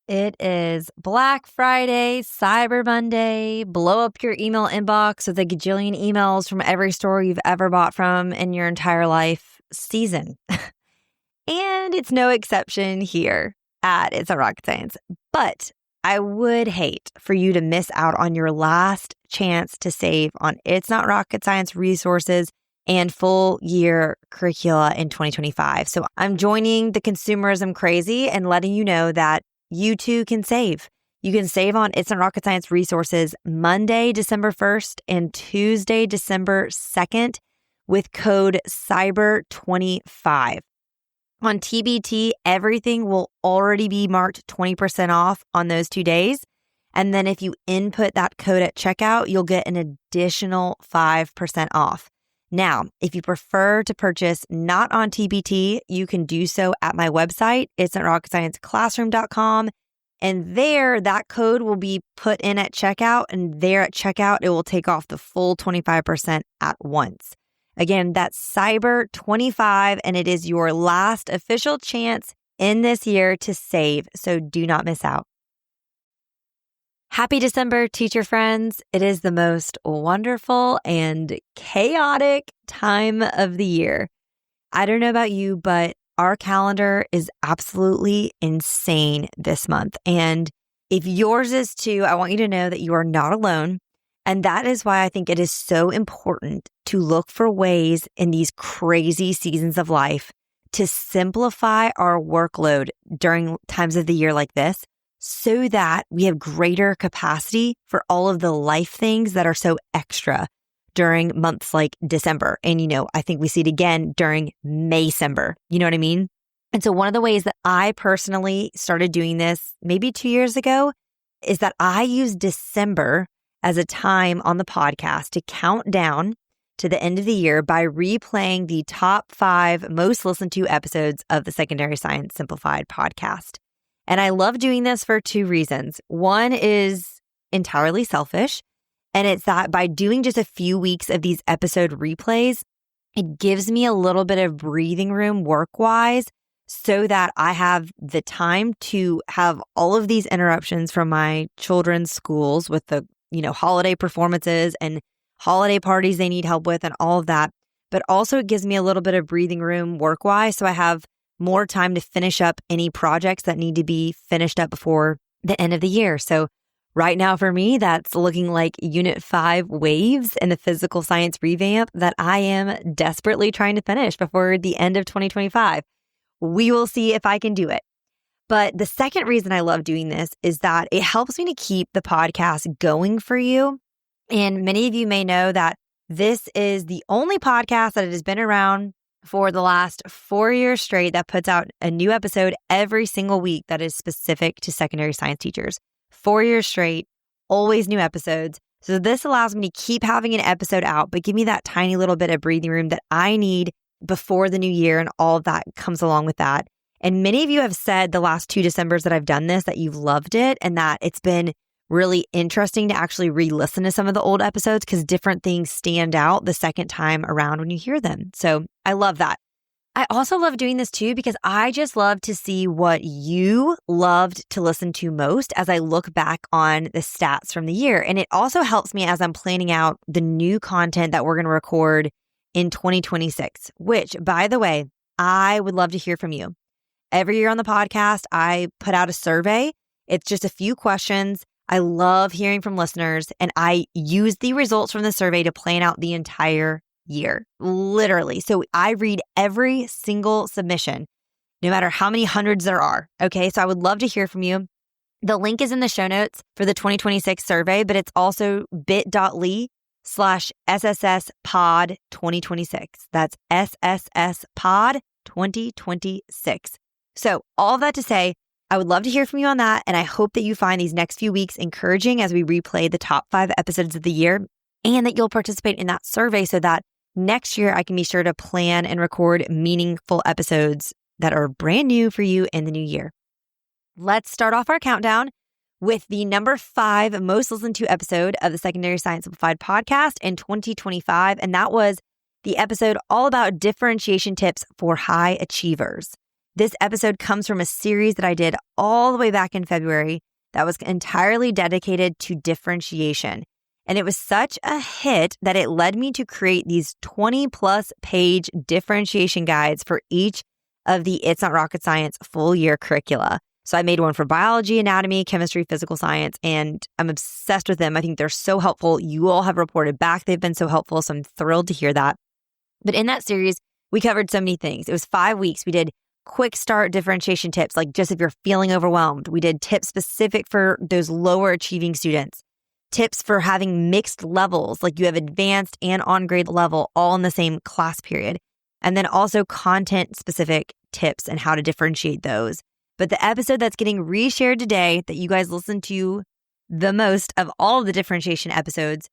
It is Black Friday, Cyber Monday, blow up your email inbox with a gajillion emails from every store you've ever bought from in your entire life season. And it's no exception here at It's Not Rocket Science. But I would hate for you to miss out on your last chance to save on It's Not Rocket Science resources and full year curricula in 2025. So I'm joining the consumerism crazy and letting you know that you too can save. You can save on It's Not Rocket Science resources Monday, December 1st and Tuesday, December 2nd with code CYBER25. On TBT, everything will already be marked 20% off on those 2 days. And then if you input that code at checkout, you'll get an additional 5% off. Now, if you prefer to purchase not on TBT, you can do so at my website, itsnotrocketscienceclassroom.com. And there, that code will be put in at checkout. And there at checkout, it will take off the full 25% at once. Again, that's CYBER25, and it is your last official chance in this year to save. So do not miss out. Happy December, teacher friends. It is the most wonderful and chaotic time of the year. I don't know about you, but our calendar is absolutely insane this month. And if yours is too, I want you to know that you are not alone. And that is why I think it is so important to look for ways in these crazy seasons of life to simplify our workload during times of the year like this, so that we have greater capacity for all of the life things that are so extra during months like December. And, I think we see it again during Maycember. You know what I mean? And so one of the ways that I personally started doing this maybe 2 years ago is that I use December as a time on the podcast to count down to the end of the year by replaying the top 5 most listened to episodes of the Secondary Science Simplified podcast. And I love doing this for 2 reasons. One is entirely selfish, and it's that by doing just a few weeks of these episode replays, it gives me a little bit of breathing room work-wise so that I have the time to have all of these interruptions from my children's schools with the, holiday performances and holiday parties they need help with and all of that. But also it gives me a little bit of breathing room work-wise so I have more time to finish up any projects that need to be finished up before the end of the year. So right now for me, that's looking like Unit 5 waves in the physical science revamp that I am desperately trying to finish before the end of 2025. We will see if I can do it. But the second reason I love doing this is that it helps me to keep the podcast going for you. And many of you may know that this is the only podcast that has been around for the last 4 years straight that puts out a new episode every single week that is specific to secondary science teachers. 4 years straight, always new episodes. So this allows me to keep having an episode out, but give me that tiny little bit of breathing room that I need before the new year, and all of that comes along with that. And many of you have said the last 2 Decembers that I've done this, that you've loved it and that it's been really interesting to actually re-listen to some of the old episodes because different things stand out the second time around when you hear them. So I love that. I also love doing this too because I just love to see what you loved to listen to most as I look back on the stats from the year. And it also helps me as I'm planning out the new content that we're going to record in 2026, which, by the way, I would love to hear from you. Every year on the podcast, I put out a survey. It's just a few questions. I love hearing from listeners, and I use the results from the survey to plan out the entire year, literally. So I read every single submission, no matter how many hundreds there are. Okay, so I would love to hear from you. The link is in the show notes for the 2026 survey, but it's also bit.ly/SSSpod2026. That's SSSpod 2026. So all of that to say, I would love to hear from you on that. And I hope that you find these next few weeks encouraging as we replay the top 5 episodes of the year, and that you'll participate in that survey so that next year I can be sure to plan and record meaningful episodes that are brand new for you in the new year. Let's start off our countdown with the number 5 most listened to episode of the Secondary Science Simplified podcast in 2025. And that was the episode all about differentiation tips for high achievers. This episode comes from a series that I did all the way back in February that was entirely dedicated to differentiation. And it was such a hit that it led me to create these 20 plus page differentiation guides for each of the It's Not Rocket Science full year curricula. So I made one for biology, anatomy, chemistry, physical science, and I'm obsessed with them. I think they're so helpful. You all have reported back they've been so helpful, so I'm thrilled to hear that. But in that series, we covered so many things. It was 5 weeks. We did quick start differentiation tips, like just if you're feeling overwhelmed. We did tips specific for those lower achieving students. Tips for having mixed levels, like you have advanced and on-grade level all in the same class period. And then also content-specific tips and how to differentiate those. But the episode that's getting reshared today that you guys listen to the most of all of the differentiation episodes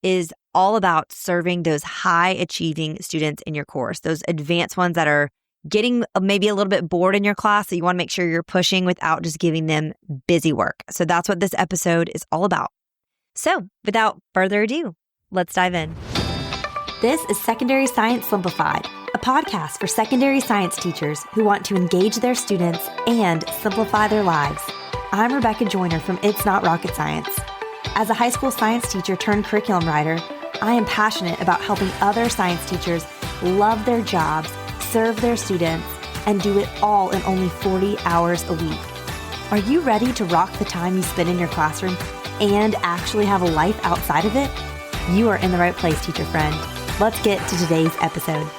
is all about serving those high-achieving students in your course, those advanced ones that are getting maybe a little bit bored in your class, so you want to make sure you're pushing without just giving them busy work. So that's what this episode is all about. So, without further ado, let's dive in. This is Secondary Science Simplified, a podcast for secondary science teachers who want to engage their students and simplify their lives. I'm Rebecca Joyner from It's Not Rocket Science. As a high school science teacher turned curriculum writer, I am passionate about helping other science teachers love their jobs, serve their students, and do it all in only 40 hours a week. Are you ready to rock the time you spend in your classroom and actually have a life outside of it? You are in the right place, teacher friend. Let's get to today's episode.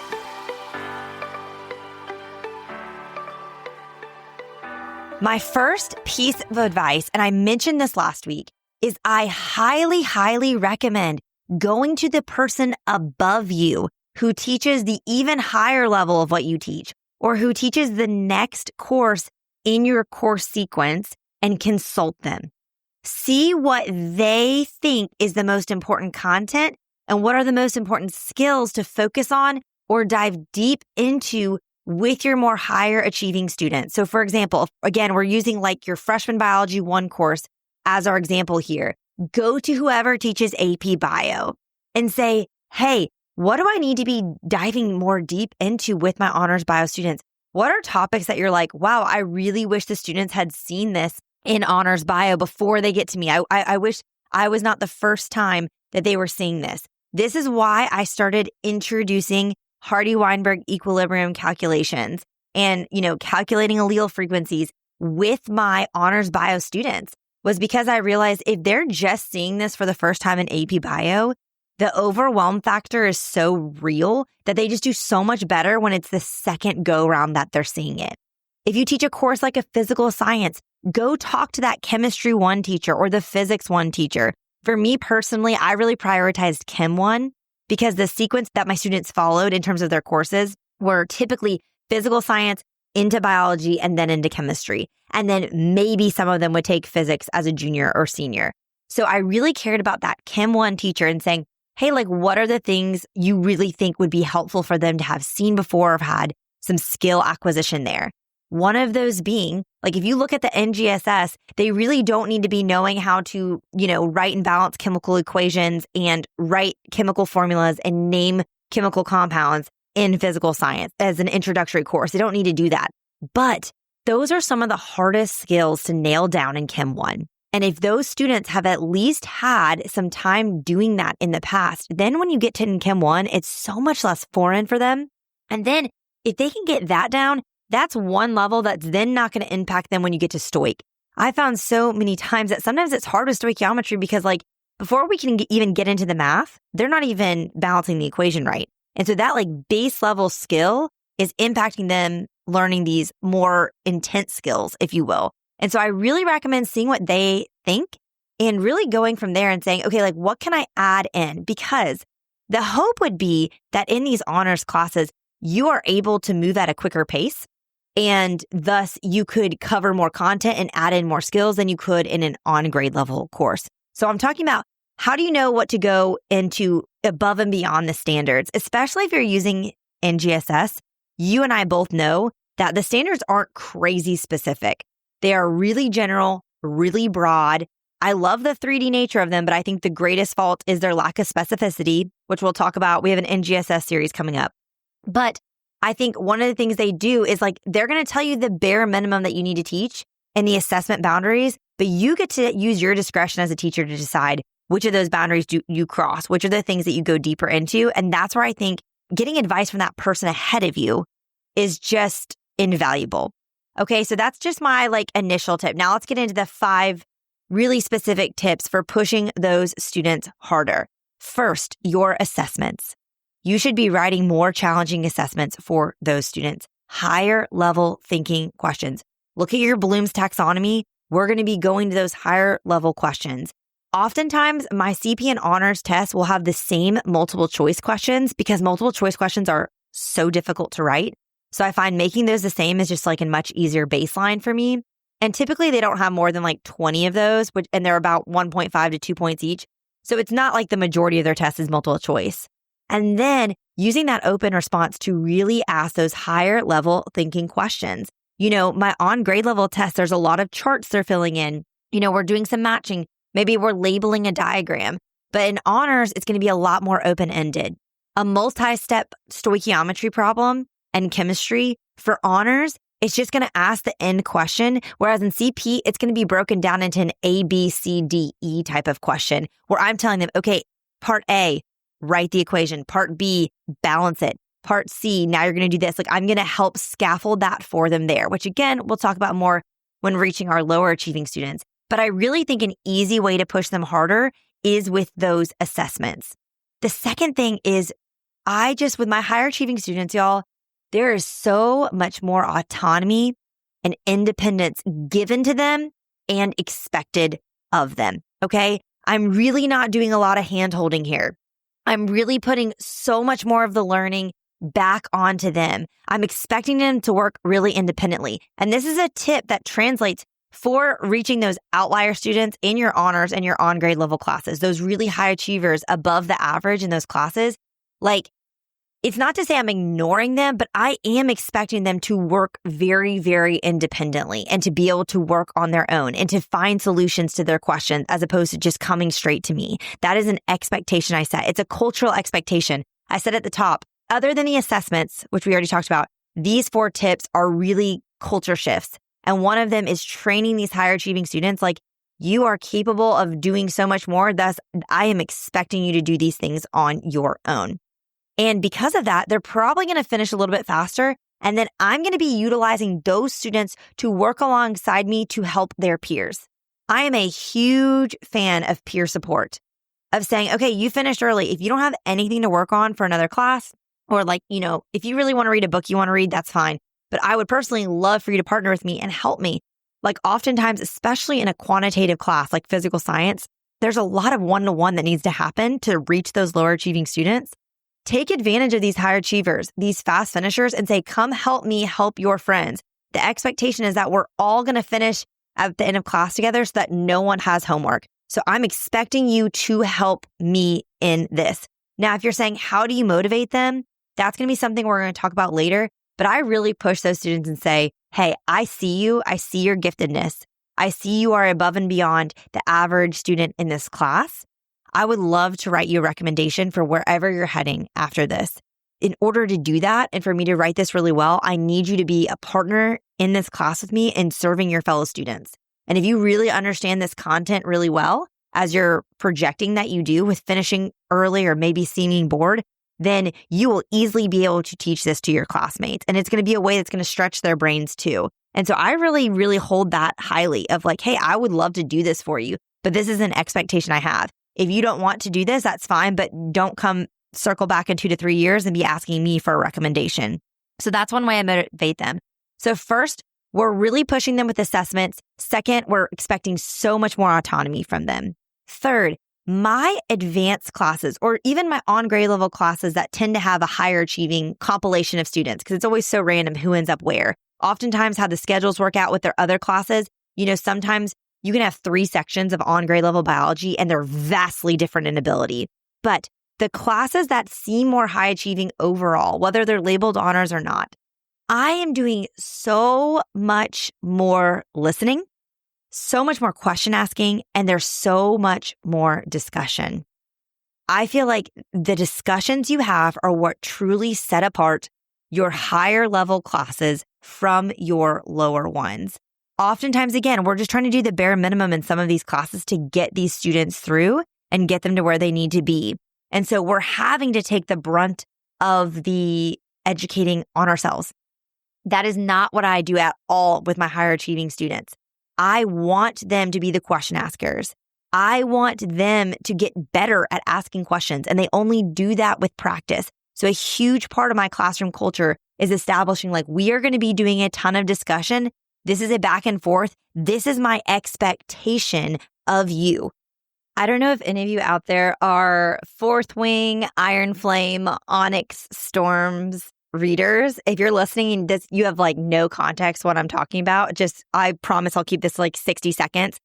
My first piece of advice, and I mentioned this last week, is I highly, highly recommend going to the person above you who teaches the even higher level of what you teach, or who teaches the next course in your course sequence, and consult them. See what they think is the most important content and what are the most important skills to focus on or dive deep into with your more higher achieving students. So for example, again, we're using like your freshman biology 1 course as our example here. Go to whoever teaches AP Bio and say, hey, what do I need to be diving more deep into with my honors bio students? What are topics that you're like, wow, I really wish the students had seen this in honors bio before they get to me. I wish I was not the first time that they were seeing this. This is why I started introducing Hardy-Weinberg equilibrium calculations and, calculating allele frequencies with my honors bio students, was because I realized if they're just seeing this for the first time in AP Bio, the overwhelm factor is so real that they just do so much better when it's the second go round that they're seeing it. If you teach a course like a physical science, go talk to that chemistry 1 teacher or the physics 1 teacher. For me personally, I really prioritized Chem 1 because the sequence that my students followed in terms of their courses were typically physical science into biology and then into chemistry. And then maybe some of them would take physics as a junior or senior. So I really cared about that Chem 1 teacher and saying, hey, what are the things you really think would be helpful for them to have seen before or have had some skill acquisition there? One of those being, if you look at the NGSS, they really don't need to be knowing how to, write and balance chemical equations and write chemical formulas and name chemical compounds in physical science as an introductory course. They don't need to do that. But those are some of the hardest skills to nail down in Chem 1. And if those students have at least had some time doing that in the past, then when you get to Chem 1, it's so much less foreign for them. And then if they can get that down, that's one level that's then not going to impact them when you get to stoic. I found so many times that sometimes it's hard with stoichiometry because before we can even get into the math, they're not even balancing the equation right. And so that base level skill is impacting them learning these more intense skills, if you will. And so I really recommend seeing what they think and really going from there and saying, okay, what can I add in? Because the hope would be that in these honors classes, you are able to move at a quicker pace. And thus you could cover more content and add in more skills than you could in an on-grade level course. So I'm talking about how do you know what to go into above and beyond the standards, especially if you're using NGSS. You and I both know that the standards aren't crazy specific. They are really general, really broad. I love the 3D nature of them, but I think the greatest fault is their lack of specificity, which we'll talk about. We have an NGSS series coming up. But I think one of the things they do is like, they're going to tell you the bare minimum that you need to teach and the assessment boundaries, but you get to use your discretion as a teacher to decide which of those boundaries do you cross, which are the things that you go deeper into. And that's where I think getting advice from that person ahead of you is just invaluable. Okay, so that's just my initial tip. Now let's get into the 5 really specific tips for pushing those students harder. First, your assessments. You should be writing more challenging assessments for those students. Higher level thinking questions. Look at your Bloom's taxonomy. We're going to be going to those higher level questions. Oftentimes, my CP and honors tests will have the same multiple choice questions because multiple choice questions are so difficult to write. So I find making those the same is just a much easier baseline for me. And typically they don't have more than 20 of those, and they're about 1.5 to 2 points each. So it's not like the majority of their tests is multiple choice. And then using that open response to really ask those higher level thinking questions. My on grade level test, there's a lot of charts they're filling in. We're doing some matching. Maybe we're labeling a diagram. But in honors, it's going to be a lot more open-ended. A multi-step stoichiometry problem and chemistry for honors, it's just going to ask the end question. Whereas in CP, it's going to be broken down into an A, B, C, D, E type of question where I'm telling them, okay, part A, write the equation. Part B, balance it. Part C, now you're going to do this. I'm going to help scaffold that for them there, which again, we'll talk about more when reaching our lower achieving students. But I really think an easy way to push them harder is with those assessments. The second thing is with my higher achieving students, y'all, there is so much more autonomy and independence given to them and expected of them. Okay. I'm really not doing a lot of hand holding here. I'm really putting so much more of the learning back onto them. I'm expecting them to work really independently. And this is a tip that translates for reaching those outlier students in your honors and your on grade level classes, those really high achievers above the average in those classes. It's not to say I'm ignoring them, but I am expecting them to work very, very independently and to be able to work on their own and to find solutions to their questions as opposed to just coming straight to me. That is an expectation I set. It's a cultural expectation. I said at the top, other than the assessments, which we already talked about, these 4 tips are really culture shifts. And one of them is training these higher achieving students you are capable of doing so much more. Thus, I am expecting you to do these things on your own. And because of that, they're probably going to finish a little bit faster. And then I'm going to be utilizing those students to work alongside me to help their peers. I am a huge fan of peer support, of saying, okay, you finished early. If you don't have anything to work on for another class, or if you really want to read a book you want to read, that's fine. But I would personally love for you to partner with me and help me. Oftentimes, especially in a quantitative class like physical science, there's a lot of one-to-one that needs to happen to reach those lower achieving students. Take advantage of these higher achievers, these fast finishers, and say, come help me help your friends. The expectation is that we're all going to finish at the end of class together so that no one has homework. So I'm expecting you to help me in this. Now, if you're saying, how do you motivate them? That's going to be something we're going to talk about later. But I really push those students and say, hey, I see you. I see your giftedness. I see you are above and beyond the average student in this class. I would love to write you a recommendation for wherever you're heading after this. In order to do that, and for me to write this really well, I need you to be a partner in this class with me and serving your fellow students. And if you really understand this content really well, as you're projecting that you do with finishing early or maybe seeming bored, then you will easily be able to teach this to your classmates. And it's going to be a way that's going to stretch their brains too. And so I really, really hold that highly of hey, I would love to do this for you, but this is an expectation I have. If you don't want to do this, that's fine, but don't come circle back in 2 to 3 years and be asking me for a recommendation. So that's one way I motivate them. So first, we're really pushing them with assessments. Second, we're expecting so much more autonomy from them. Third, my advanced classes, or even my on grade level classes that tend to have a higher achieving compilation of students, because it's always so random who ends up where. Oftentimes how the schedules work out with their other classes, sometimes you can have 3 sections of on grade level biology and they're vastly different in ability. But the classes that seem more high achieving overall, whether they're labeled honors or not, I am doing so much more listening, so much more question asking, and there's so much more discussion. I feel like the discussions you have are what truly set apart your higher level classes from your lower ones. Oftentimes, again, we're just trying to do the bare minimum in some of these classes to get these students through and get them to where they need to be. And so we're having to take the brunt of the educating on ourselves. That is not what I do at all with my higher achieving students. I want them to be the question askers. I want them to get better at asking questions, and they only do that with practice. So a huge part of my classroom culture is establishing we are going to be doing a ton of discussion. This is a back and forth. This is my expectation of you. I don't know if any of you out there are Fourth Wing, Iron Flame, Onyx Storms readers. If you're listening and you have no context what I'm talking about, I promise I'll keep this 60 seconds.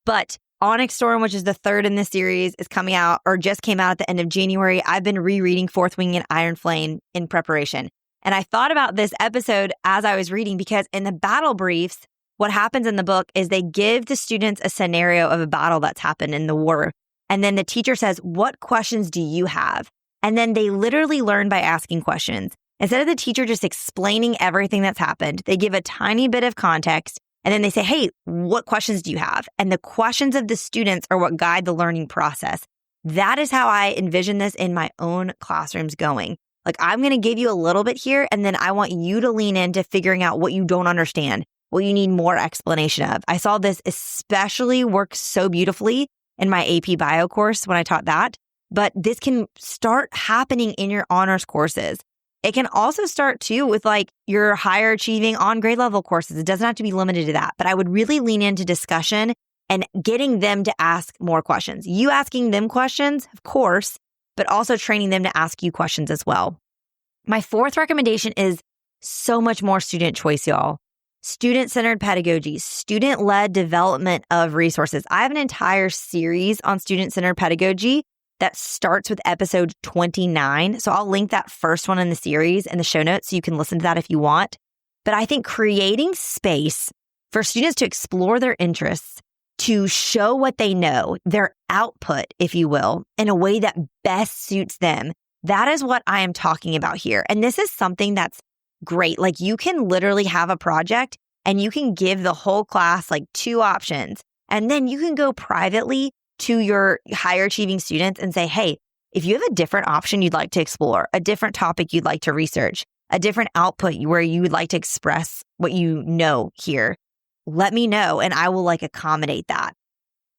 But Onyx Storm, which is the third in this series, is coming out or just came out at the end of January. I've been rereading Fourth Wing and Iron Flame in preparation. And I thought about this episode as I was reading because in the battle briefs, what happens in the book is they give the students a scenario of a battle that's happened in the war. And then the teacher says, what questions do you have? And then they literally learn by asking questions. Instead of the teacher just explaining everything that's happened, they give a tiny bit of context. And then they say, hey, what questions do you have? And the questions of the students are what guide the learning process. That is how I envision this in my own classrooms going. I'm going to give you a little bit here, and then I want you to lean into figuring out what you don't understand, what you need more explanation of. I saw this especially work so beautifully in my AP Bio course when I taught that, but this can start happening in your honors courses. It can also start too with your higher achieving on grade level courses. It doesn't have to be limited to that, but I would really lean into discussion and getting them to ask more questions. You asking them questions, of course, but also training them to ask you questions as well. My fourth recommendation is so much more student choice, y'all. Student-centered pedagogy, student-led development of resources. I have an entire series on student-centered pedagogy that starts with episode 29. So I'll link that first one in the series in the show notes so you can listen to that if you want. But I think creating space for students to explore their interests, to show what they know, their output, if you will, in a way that best suits them. That is what I am talking about here. And this is something that's great. You can literally have a project and you can give the whole class 2 options. And then you can go privately to your higher achieving students and say, hey, if you have a different option you'd like to explore, a different topic you'd like to research, a different output where you would like to express what you know here, let me know and I will accommodate that.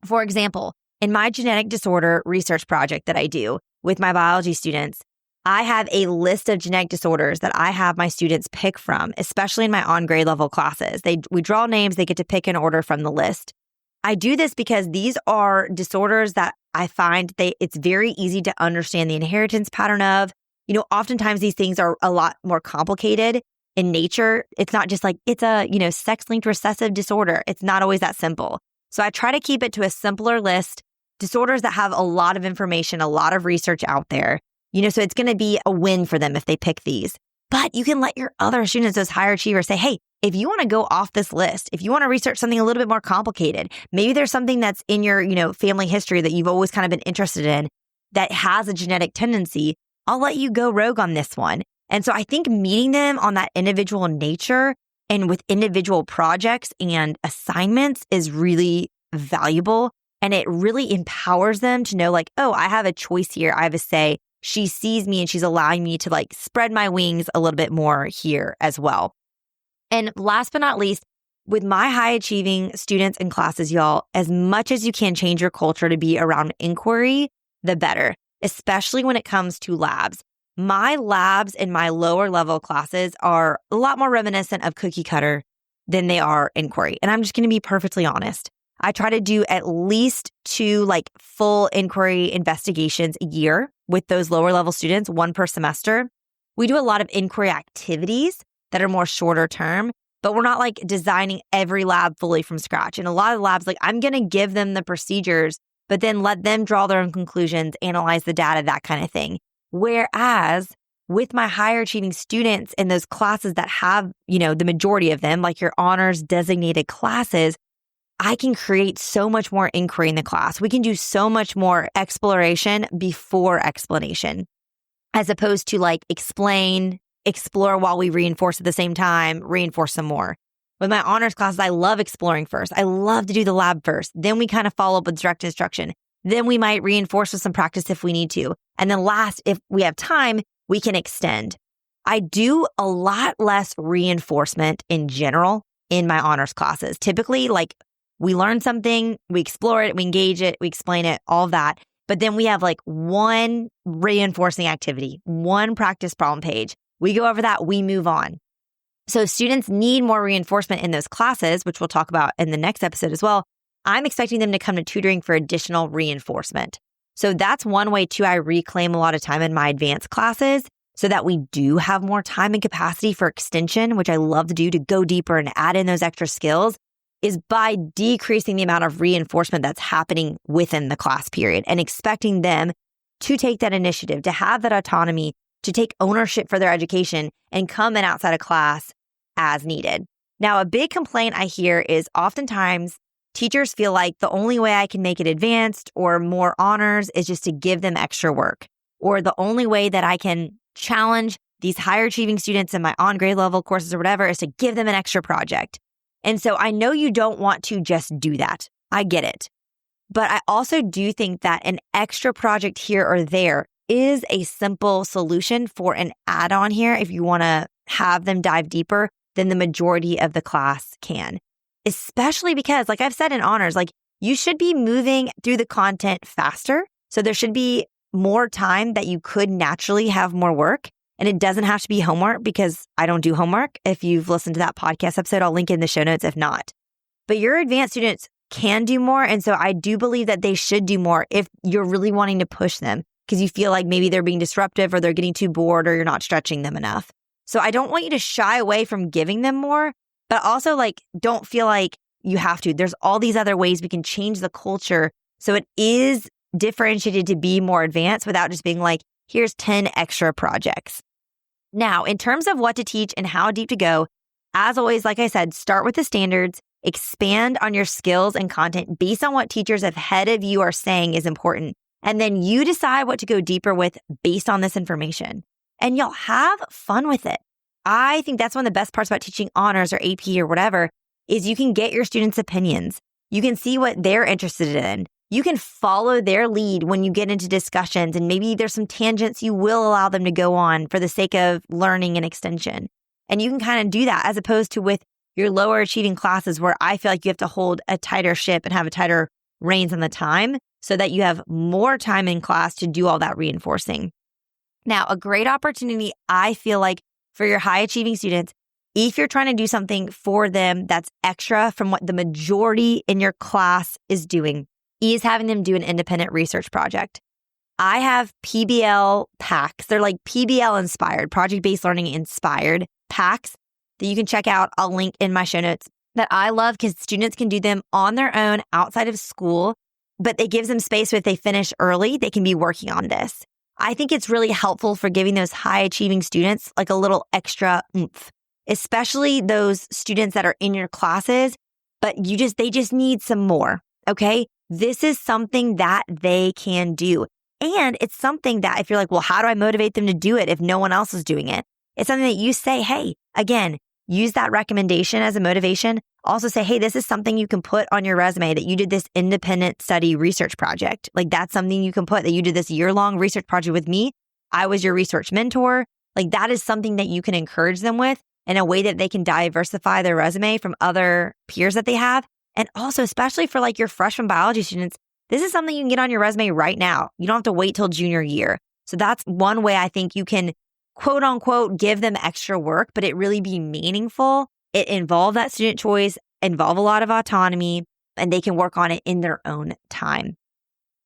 For example, in my genetic disorder research project that I do with my biology students, I have a list of genetic disorders that I have my students pick from, especially in my on-grade level classes. We draw names, they get to pick an order from the list. I do this because these are disorders that I find it's very easy to understand the inheritance pattern of. Oftentimes these things are a lot more complicated in nature. It's not just it's a, sex-linked recessive disorder. It's not always that simple. So I try to keep it to a simpler list, disorders that have a lot of information, a lot of research out there. So it's going to be a win for them if they pick these. But you can let your other students, those higher achievers, say, hey, if you want to go off this list, if you want to research something a little bit more complicated, maybe there's something that's in your, family history that you've always kind of been interested in that has a genetic tendency, I'll let you go rogue on this one. And so I think meeting them on that individual nature and with individual projects and assignments is really valuable. And it really empowers them to know oh, I have a choice here. I have a say. She sees me and she's allowing me to spread my wings a little bit more here as well. And last but not least, with my high achieving students and classes, y'all, as much as you can change your culture to be around inquiry, the better, especially when it comes to labs. My labs in my lower level classes are a lot more reminiscent of cookie cutter than they are inquiry. And I'm just going to be perfectly honest. I try to do at least 2 full inquiry investigations a year with those lower level students, 1 per semester. We do a lot of inquiry activities that are more shorter term, but we're not designing every lab fully from scratch. And a lot of labs, I'm going to give them the procedures, but then let them draw their own conclusions, analyze the data, that kind of thing. Whereas with my higher achieving students in those classes that have, the majority of them, your honors designated classes, I can create so much more inquiry in the class. We can do so much more exploration before explanation, as opposed to explain, explore while we reinforce at the same time, reinforce some more. With my honors classes, I love exploring first. I love to do the lab first. Then we kind of follow up with direct instruction. Then we might reinforce with some practice if we need to. And then last, if we have time, we can extend. I do a lot less reinforcement in general in my honors classes. Typically, like we learn something, we explore it, we engage it, we explain it, all of that. But then we have like one reinforcing activity, one practice problem page. We go over that, we move on. So students need more reinforcement in those classes, which we'll talk about in the next episode as well. I'm expecting them to come to tutoring for additional reinforcement. So that's one way too I reclaim a lot of time in my advanced classes so that we do have more time and capacity for extension, which I love to do to go deeper and add in those extra skills, is by decreasing the amount of reinforcement that's happening within the class period and expecting them to take that initiative, to have that autonomy, to take ownership for their education and come in outside of class as needed. Now, a big complaint I hear is oftentimes teachers feel like the only way I can make it advanced or more honors is just to give them extra work, or the only way that I can challenge these higher achieving students in my on grade level courses or whatever is to give them an extra project. And so I know you don't want to just do that. I get it. But I also do think that an extra project here or there is a simple solution for an add-on here if you want to have them dive deeper than the majority of the class can. Especially because, like I've said in honors, like you should be moving through the content faster. So there should be more time that you could naturally have more work. And it doesn't have to be homework because I don't do homework. If you've listened to that podcast episode, I'll link it in the show notes if not. But your advanced students can do more. And so I do believe that they should do more if you're really wanting to push them because you feel like maybe they're being disruptive or they're getting too bored or you're not stretching them enough. So I don't want you to shy away from giving them more, but also like don't feel like you have to. There's all these other ways we can change the culture so it is differentiated to be more advanced without just being like, here's 10 extra projects. Now, in terms of what to teach and how deep to go, as always, like I said, start with the standards, expand on your skills and content based on what teachers ahead of you are saying is important. And then you decide what to go deeper with based on this information. And you'll have fun with it. I think that's one of the best parts about teaching honors or AP or whatever is you can get your students' opinions. You can see what they're interested in. You can follow their lead when you get into discussions, and maybe there's some tangents you will allow them to go on for the sake of learning and extension. And you can kind of do that as opposed to with your lower achieving classes where I feel like you have to hold a tighter ship and have a tighter reins on the time so that you have more time in class to do all that reinforcing. Now, a great opportunity, I feel like, for your high achieving students, if you're trying to do something for them that's extra from what the majority in your class is doing, is having them do an independent research project. I have PBL packs. They're like PBL inspired, project-based learning inspired packs that you can check out. I'll link in my show notes that I love because students can do them on their own outside of school, but it gives them space if they finish early, they can be working on this. I think it's really helpful for giving those high achieving students like a little extra oomph, especially those students that are in your classes, but they just need some more. Okay. This is something that they can do. And it's something that if you're like, well, how do I motivate them to do it if no one else is doing it? It's something that you say, hey, again, use that recommendation as a motivation. Also say, hey, this is something you can put on your resume that you did this independent study research project. Like that's something you can put that you did this year-long research project with me. I was your research mentor. Like that is something that you can encourage them with in a way that they can diversify their resume from other peers that they have. And also, especially for like your freshman biology students, this is something you can get on your resume right now. You don't have to wait till junior year. So that's one way I think you can quote unquote give them extra work, but it really be meaningful. It involve that student choice, involve a lot of autonomy, and they can work on it in their own time.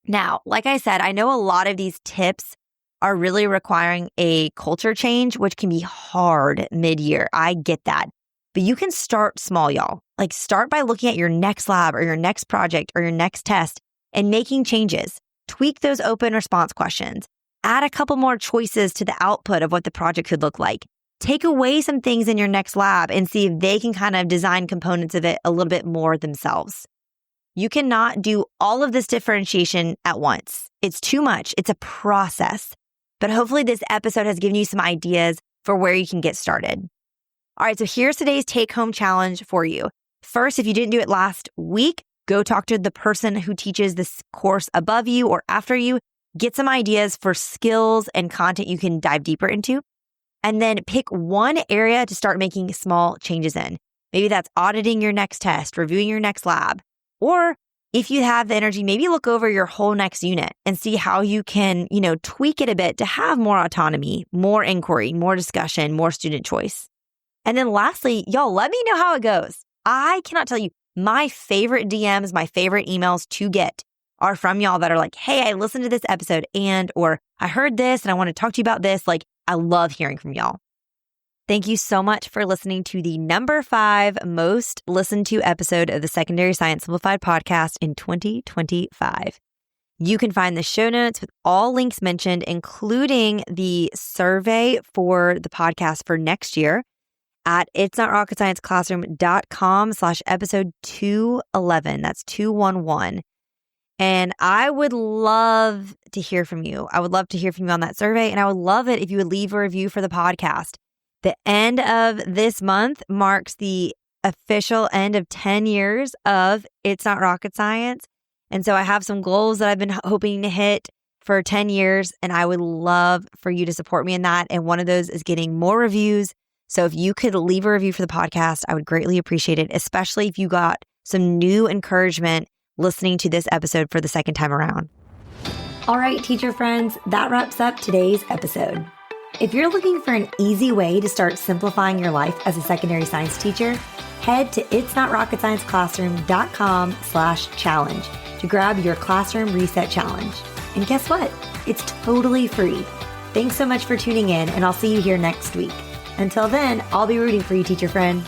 Now, like I said, I know a lot of these tips are really requiring a culture change, which can be hard mid-year. I get that. But you can start small, y'all. Like start by looking at your next lab or your next project or your next test and making changes. Tweak those open response questions. Add a couple more choices to the output of what the project could look like. Take away some things in your next lab and see if they can kind of design components of it a little bit more themselves. You cannot do all of this differentiation at once. It's too much. It's a process. But hopefully this episode has given you some ideas for where you can get started. All right, so here's today's take-home challenge for you. First, if you didn't do it last week, go talk to the person who teaches this course above you or after you. Get some ideas for skills and content you can dive deeper into. And then pick one area to start making small changes in. Maybe that's auditing your next test, reviewing your next lab. Or if you have the energy, maybe look over your whole next unit and see how you can, tweak it a bit to have more autonomy, more inquiry, more discussion, more student choice. And then lastly, y'all, let me know how it goes. I cannot tell you, my favorite DMs, my favorite emails to get are from y'all that are like, hey, I listened to this episode or I heard this and I want to talk to you about this. Like, I love hearing from y'all. Thank you so much for listening to the number 5 most listened to episode of the Secondary Science Simplified podcast in 2025. You can find the show notes with all links mentioned, including the survey for the podcast for next year at itsnotrocketscienceclassroom.com/episode 211. That's 211. And I would love to hear from you. I would love to hear from you on that survey. And I would love it if you would leave a review for the podcast. The end of this month marks the official end of 10 years of It's Not Rocket Science. And so I have some goals that I've been hoping to hit for 10 years. And I would love for you to support me in that. And one of those is getting more reviews. So if you could leave a review for the podcast, I would greatly appreciate it, especially if you got some new encouragement listening to this episode for the second time around. All right, teacher friends, that wraps up today's episode. If you're looking for an easy way to start simplifying your life as a secondary science teacher, head to itsnotrocketscienceclassroom.com/challenge to grab your classroom reset challenge. And guess what? It's totally free. Thanks so much for tuning in, and I'll see you here next week. Until then, I'll be rooting for you, teacher friend.